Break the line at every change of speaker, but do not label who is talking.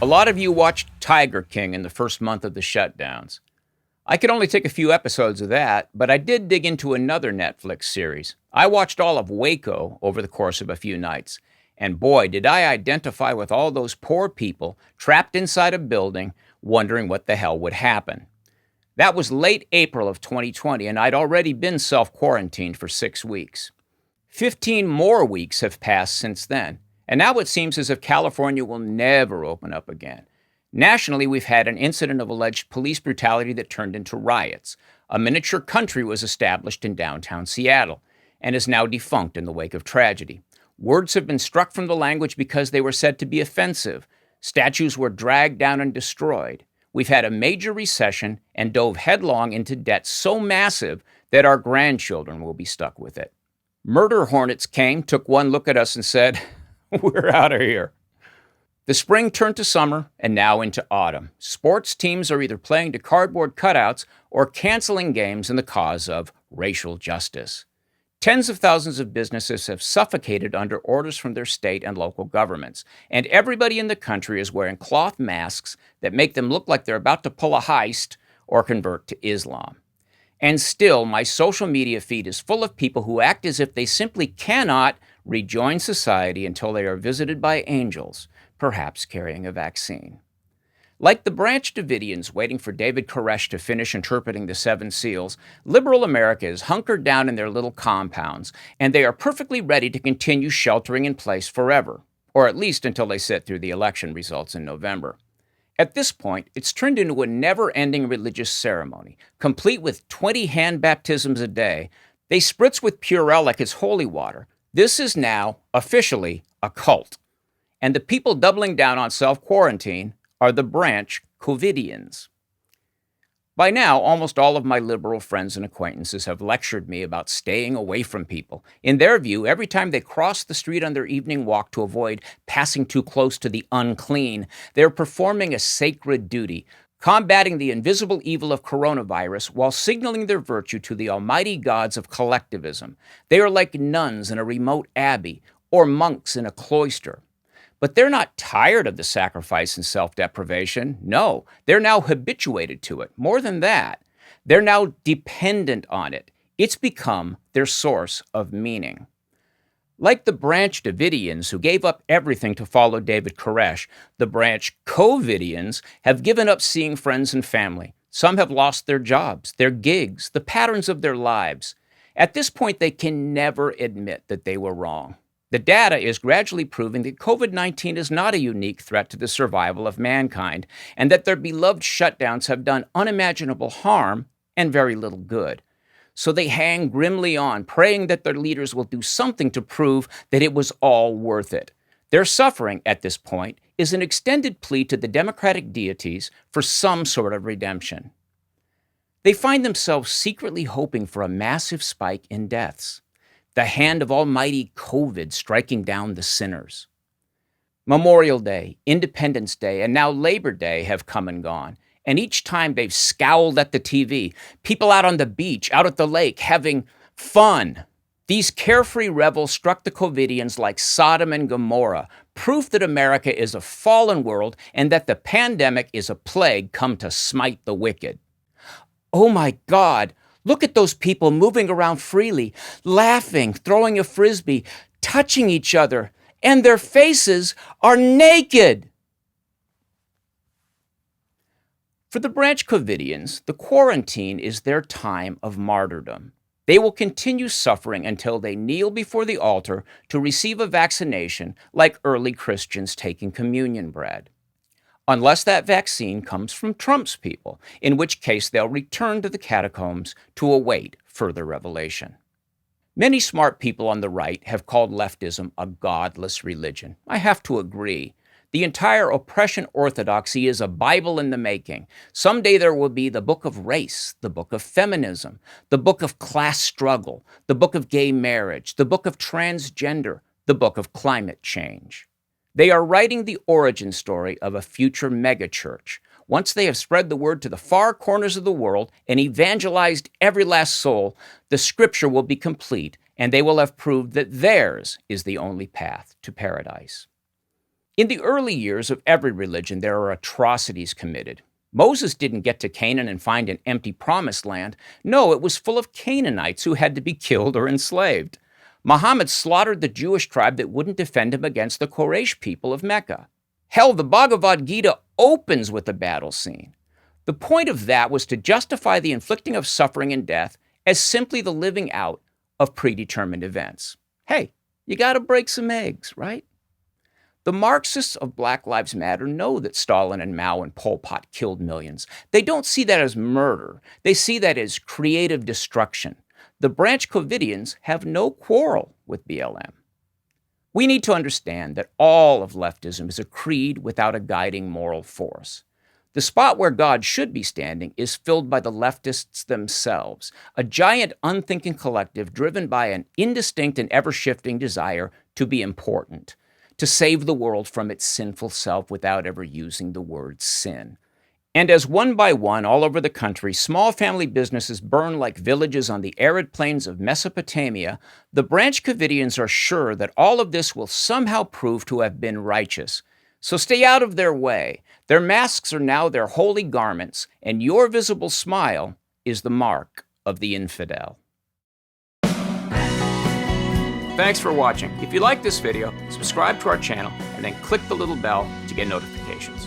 A lot of you watched Tiger King in the first month of the shutdowns. I could only take a few episodes of that, but I did dig into another Netflix series. I watched all of Waco over the course of a few nights, and boy, did I identify with all those poor people trapped inside a building wondering what the hell would happen. That was late April of 2020, and I'd already been self-quarantined for 6 weeks. 15 more weeks have passed since then, and now it seems as if California will never open up again. Nationally, we've had an incident of alleged police brutality that turned into riots. A miniature country was established in downtown Seattle and is now defunct in the wake of tragedy. Words have been struck from the language because they were said to be offensive. Statues were dragged down and destroyed. We've had a major recession and dove headlong into debt so massive that our grandchildren will be stuck with it. Murder hornets came, took one look at us and said, "We're out of here." The spring turned to summer and now into autumn. Sports teams are either playing to cardboard cutouts or canceling games in the cause of racial justice. Tens of thousands of businesses have suffocated under orders from their state and local governments, and everybody in the country is wearing cloth masks that make them look like they're about to pull a heist or convert to Islam. And still, my social media feed is full of people who act as if they simply cannot rejoin society until they are visited by angels, perhaps carrying a vaccine. Like the Branch Davidians waiting for David Koresh to finish interpreting the Seven Seals, liberal America is hunkered down in their little compounds, and they are perfectly ready to continue sheltering in place forever, or at least until they sit through the election results in November. At this point, it's turned into a never-ending religious ceremony, complete with 20 hand baptisms a day. They spritz with Purell like it's holy water. This is now, officially, a cult. And the people doubling down on self-quarantine are the Branch Covidians. By now, almost all of my liberal friends and acquaintances have lectured me about staying away from people. In their view, every time they cross the street on their evening walk to avoid passing too close to the unclean, they're performing a sacred duty, combating the invisible evil of coronavirus while signaling their virtue to the almighty gods of collectivism. They are like nuns in a remote abbey or monks in a cloister. But they're not tired of the sacrifice and self-deprivation. No, they're now habituated to it. More than that, they're now dependent on it. It's become their source of meaning. Like the Branch Davidians, who gave up everything to follow David Koresh, the Branch Covidians have given up seeing friends and family. Some have lost their jobs, their gigs, the patterns of their lives. At this point, they can never admit that they were wrong. The data is gradually proving that COVID-19 is not a unique threat to the survival of mankind, and that their beloved shutdowns have done unimaginable harm and very little good. So they hang grimly on, praying that their leaders will do something to prove that it was all worth it. Their suffering, at this point, is an extended plea to the democratic deities for some sort of redemption. They find themselves secretly hoping for a massive spike in deaths. The hand of almighty COVID striking down the sinners. Memorial Day, Independence Day, and now Labor Day have come and gone. And each time they've scowled at the TV, people out on the beach, out at the lake, having fun. These carefree revels struck the Covidians like Sodom and Gomorrah, proof that America is a fallen world and that the pandemic is a plague come to smite the wicked. Oh my God! Look at those people moving around freely, laughing, throwing a frisbee, touching each other, and their faces are naked. For the Branch Covidians, the quarantine is their time of martyrdom. They will continue suffering until they kneel before the altar to receive a vaccination like early Christians taking communion bread. Unless that vaccine comes from Trump's people, in which case they'll return to the catacombs to await further revelation. Many smart people on the right have called leftism a godless religion. I have to agree. The entire oppression orthodoxy is a Bible in the making. Someday there will be the book of race, the book of feminism, the book of class struggle, the book of gay marriage, the book of transgender, the book of climate change. They are writing the origin story of a future megachurch. Once they have spread the word to the far corners of the world and evangelized every last soul, the scripture will be complete, and they will have proved that theirs is the only path to paradise. In the early years of every religion, there are atrocities committed. Moses didn't get to Canaan and find an empty promised land. No, it was full of Canaanites who had to be killed or enslaved. Muhammad slaughtered the Jewish tribe that wouldn't defend him against the Koresh people of Mecca. Hell, the Bhagavad Gita opens with a battle scene. The point of that was to justify the inflicting of suffering and death as simply the living out of predetermined events. Hey, you got to break some eggs, right? The Marxists of Black Lives Matter know that Stalin and Mao and Pol Pot killed millions. They don't see that as murder. They see that as creative destruction. The Branch Covidians have no quarrel with BLM. We need to understand that all of leftism is a creed without a guiding moral force. The spot where God should be standing is filled by the leftists themselves, a giant unthinking collective driven by an indistinct and ever-shifting desire to be important, to save the world from its sinful self without ever using the word sin. And as one by one, all over the country, small family businesses burn like villages on the arid plains of Mesopotamia, the Branch Covidians are sure that all of this will somehow prove to have been righteous. So stay out of their way. Their masks are now their holy garments, and your visible smile is the mark of the infidel. Thanks for watching. If you like this video, subscribe to our channel and then click the little bell to get notifications.